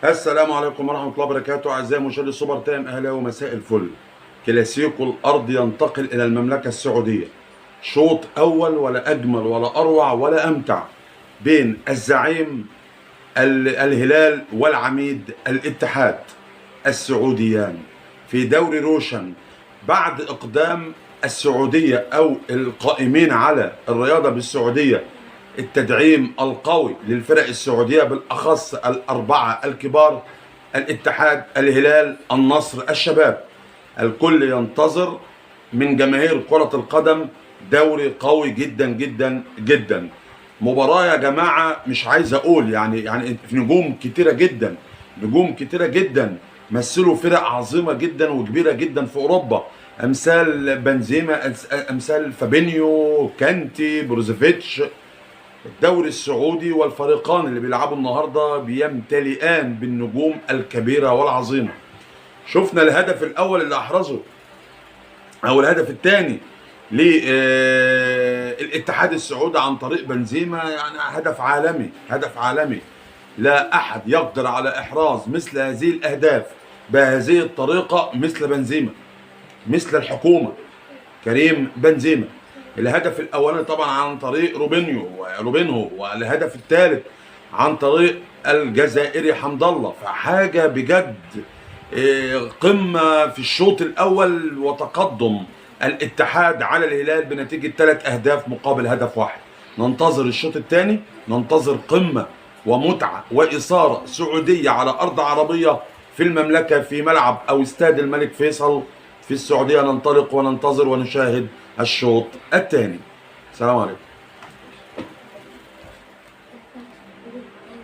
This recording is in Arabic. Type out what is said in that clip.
السلام عليكم ورحمة الله وبركاته. أعزائي مشاهدي سوبر تايم، أهلا ومساء الفل. كلاسيكو الأرض ينتقل إلى المملكة السعودية. شوط أول ولا أجمل ولا أروع ولا أمتع بين الزعيم الهلال والعميد الاتحاد السعوديان في دوري روشن، بعد إقدام السعودية أو القائمين على الرياضة بالسعودية التدعيم القوي للفرق السعودية، بالأخص الأربعة الكبار: الاتحاد، الهلال، النصر، الشباب. الكل ينتظر من جماهير كرة القدم دوري قوي جدا جدا جدا. مباراة يا جماعة مش عايز أقول يعني في نجوم كتيرة جدا، نجوم كتيرة جدا مثلوا فرق عظيمة جدا وكبيرة جدا في أوروبا، أمثال بنزيما، أمثال فابينيو، كانتي، بروزوفيتش. الدوري السعودي والفريقان اللي بيلعبوا النهارده بيمتلئان بالنجوم الكبيره والعظيمه. شفنا الهدف الاول اللي احرزه او الهدف الثاني للاتحاد السعودي عن طريق بنزيما، يعني هدف عالمي، هدف عالمي. لا احد يقدر على احراز مثل هذه الاهداف بهذه الطريقه مثل بنزيما، مثل الحكومه كريم بنزيما. الهدف الاولاني طبعا عن طريق روبينهو، والهدف الثالث عن طريق الجزائري حمد الله. فحاجه بجد قمه في الشوط الاول، وتقدم الاتحاد على الهلال بنتيجه 3 اهداف مقابل هدف واحد. ننتظر الشوط الثاني، ننتظر قمه ومتعه واثاره سعوديه على ارض عربيه في المملكه، في ملعب او استاد الملك فيصل في السعودية. ننطلق وننتظر ونشاهد الشوط الثاني. السلام عليكم.